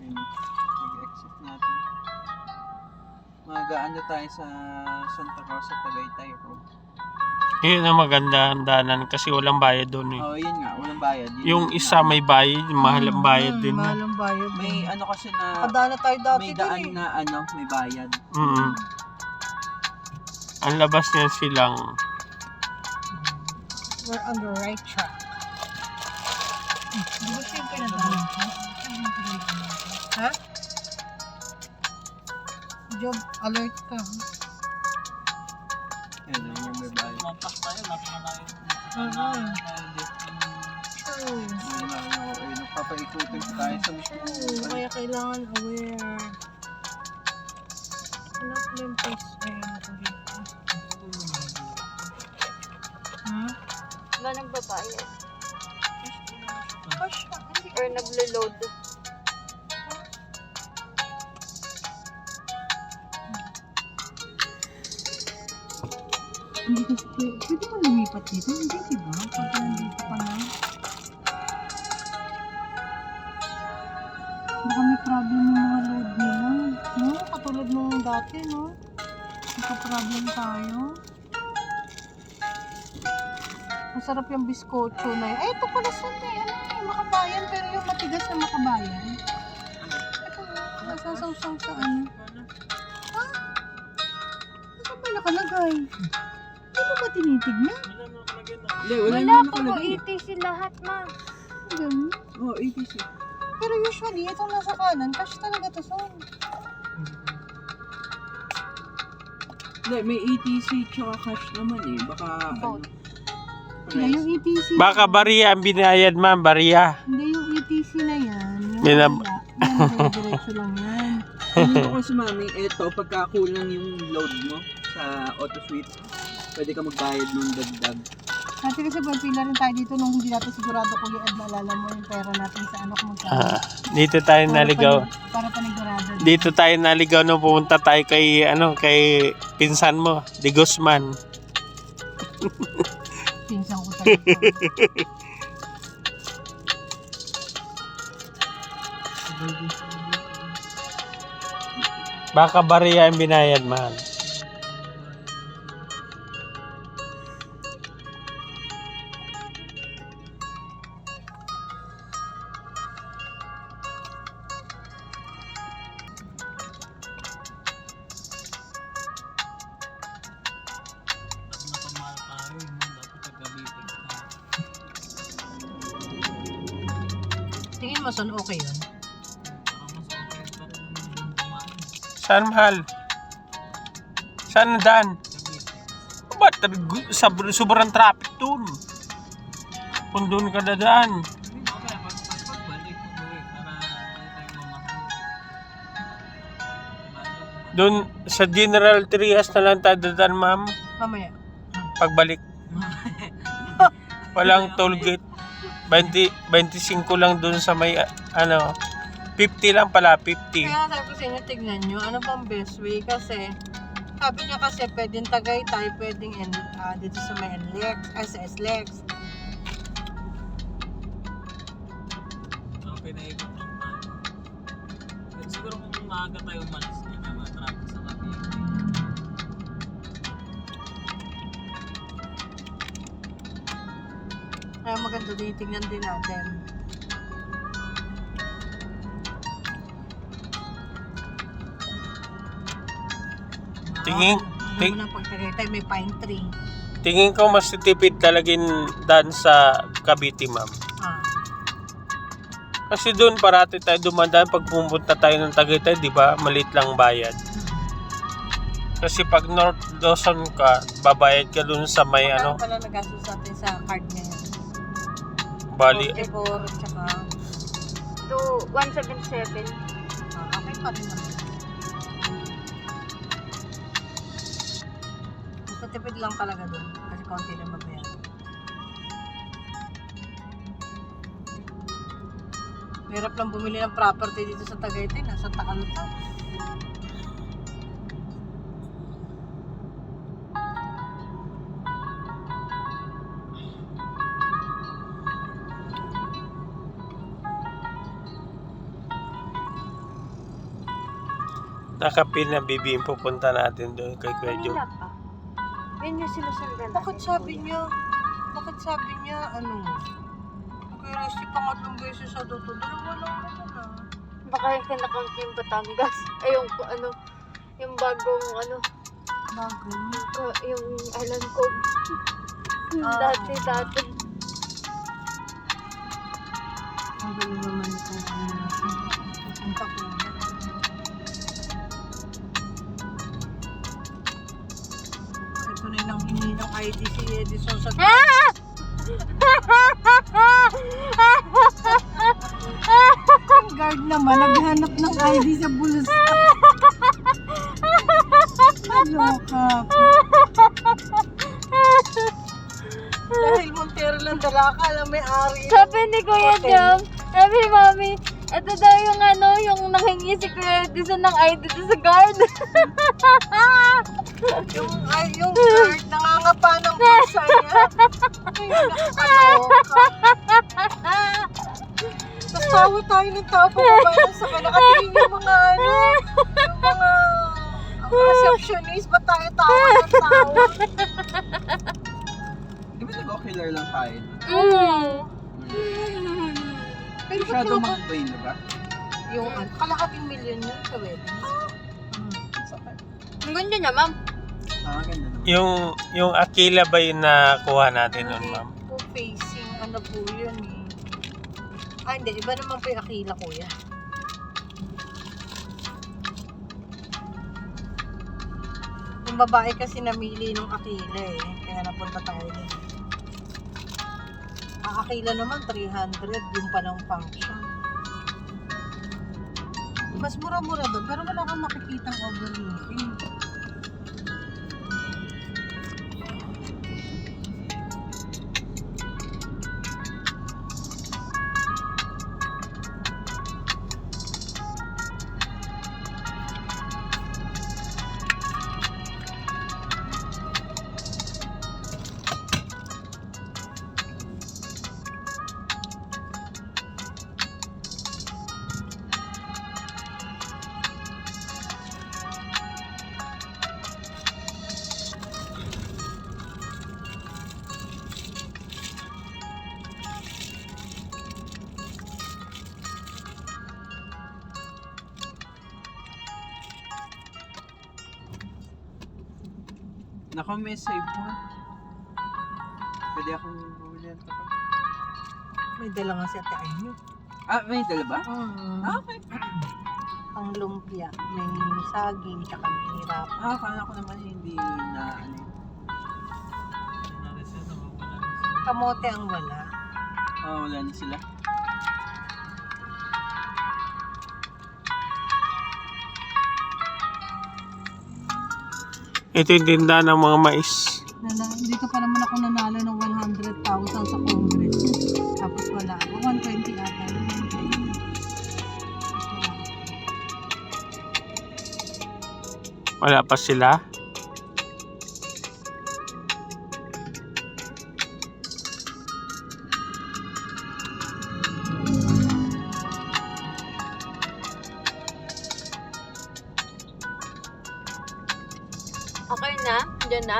Ayun, mag-exit natin. Mag-ano tayo sa Santa Rosa, Tagaytay Road. Yun ang maganda ang daanan kasi walang bayad doon eh. Oh, yun nga, walang bayad. Yun Yung isa may bayad, mahal ang bayad din. Mahal ang bayad. may ano kasi na Nakadaan na tayo dati may dun daan eh. na ano, may bayad. Ang labas niya silang We're on the right track. Di ba siya yung pinadaan ko? Ha? Job alert ka. Ayun, yung may bayad. Mampas tayo, laki na tayo. True. Ayun, nagpapaikutin tayo sa mismo. True. Kaya kailangan aware. Wala pala yung place. Ayun ako dito. Ha? Ba nagbabayad? Gosh, hindi Or naglo-load? Hindi kasi pwede ba lumipat dito? Hindi, diba? Pag nandito pa na. Baka may problem yung mga load nila. No? Katulad nung dati, no? Nagka-problem tayo. Masarap yung biskotso na yun. Ay, ito pala sa makabayan. Pero yung matigas na makabayan. Ito, nasasaw-saw sa ano. Ha? Saan ba nakalagay? Hindi mo ba tinitignan? Hindi, Wala naman po po nakalagay. ETC lahat, ma. Ganun. Oh, ATC. Pero usually, itong nasa kanan, cash talaga to, son. Hindi, may ATC tsaka cash naman eh. Baka ano. Hindi, yung ETC. baka bariya ang binayad ma'am, bariya. Hindi, yung ETC na yan. Yung Binab- wala. Yan, diretso lang yan. Hindi ko kasi mami, eto, pagka kulang yung load mo sa auto suite, pwede ka magbayad ng dagdag. Dati kasi pila rin tayo dito nung hindi natin sigurado kung yung naalala mo yung pera natin sa ano kung magkano. Dito tayo naligaw. Para panigurado. Dito tayo naligaw nung pumunta tayo kay kay pinsan mo, Di Guzman. Pinsang ko tayo. Baka bariya ang binayad ma'am. Dapat napamahal tayo, dapat nagkabitin tayo. Tingin mo, son, okay yun? Baka mas okay pa rin yung dumaan. Saan mahal? Saan na daan? Cavite. Ba't sobrang traffic dun? Kung dun ka dadaan. Hindi mo kaya pagbalik mo uwi para hindi tayo mamahal. Dun sa General Trias na lang tayo dadaan ma'am. Mamaya. Pagbalik. Walang toll gate. 25 lang dun sa may 50 lang pala, 50. Kaya sabi ko sa inyo, tignan nyo, ano bang best way? Kasi, sabi niya kasi, pwedeng Tagaytay, pwedeng dito sa may NLEX, sa SLEX. Okay na ikot lang tayo. At siguro kung maaga tayo umalis, hindi na matraffic sa Cavite. Kaya maganda din, tignan din natin. Tingin, Ano mo na pag Tagaytay, may pine tree. tingin ko mas tipid talaga daan sa Cavite ma'am. Ah. Kasi doon parati tayo dumadaan pag pumunta tayo ng Tagaytay, di ba? Maliit lang bayad. Kasi pag North Luzon ka, babayad ka doon sa may Magkano pala nagastos natin sa card ngayon? bali. 44, tsaka, To 177. okay pa rin naman. Basta tipid lang talaga doon. Kasi konti lang magbayaran. Hirap lang bumili ng property dito sa Tagaytay. Nasa Taal pa. Nakapin na bibi yung pupunta natin doon kay Kuya Joe. Kanina pa. Yun yung sinusundan natin. Bakit sabi kuya. niya, Kuya Rusty, pangatlong beses sa Dota, dalawa lang naman ah. Baka yung kinakount niya yung Batangas. Ay, yung bagong Bago. yung Alan Cove. Dati. Ang galing naman ito. Pupunta ko na. Ito na yung hingi ng ID si Edison sa... Ang guard naman, naghanap ng ID sa bulsa. Naloka ako. Dahil Montero lang dala ka lang may ari. Sabi ni Kuya Jam, sabi ni Mami, ito daw yung nanghingi si Kuya Edison ng ID doon sa guard. yung guard nangangapa ng bulsa niya. Ay, nakakaloka. Tawa tayo ng tao pababa sa kanya. Nakatingin yung mga receptionist, ba't tayo tawa ng tawa? Di ba nag-ocular lang tayo? Pero ba't Masyado naman mag-train, di ba? yung kalahating milyon yun sa wedding? Sakit. Ang ganda niya, ma'am. Ganda naman. Yung Aquila ba yung nakuha natin nun, ma'am? Po facing, ano po yun eh. Ah, hindi. Iba naman po yung Aquila, kuya. Yung babae kasi namili ng Aquila eh. Kaya napunta tayo din. Ang Aquila naman, 300. Yung palang function. Mas mura-mura doon. Pero wala kang makikitang overlooking. Naku, may save mo. Pwede akong bumili ng tapos. May dala nga si Ate Aino. May dala ba? Okay. Ang lumpia. May saging, tsaka may hirap. Akala ko naman hindi na ano yun. Kamote ang wala. Wala na sila. Ito yung tinda ng mga mais. Dito pa naman ako nanalo ng 100,000 sa Congress. Tapos wala ako. 120 ata. 120. Wala pa sila. Okay na? Diyan na?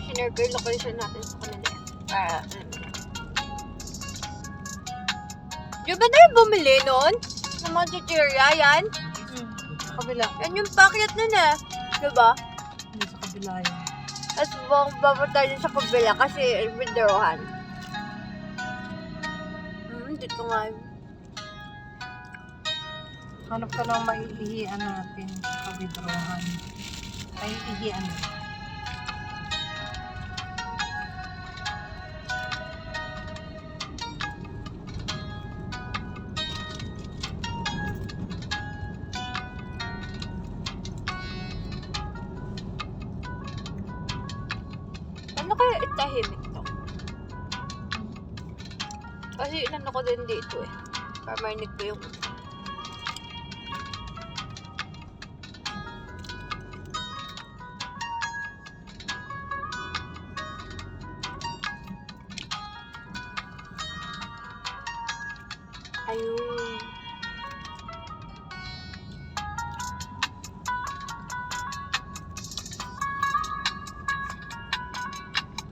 Sinare ko yung location natin sa kanila. Di ba tayo bumili nun? Ng mga chichirya, yan? Sa kabila. Yan yung packet nun eh. Di ba? Hindi sa kabila yun. Tapos bababa tayo sa kabila kasi withdrawhan. Dito nga yun. Hanap ka lang maiihian natin sa withdrawhan. Ay, ihian na. Ano kaya itahimik to? Kasi inano ko din dito eh. Para marinig ko yung... Ayun.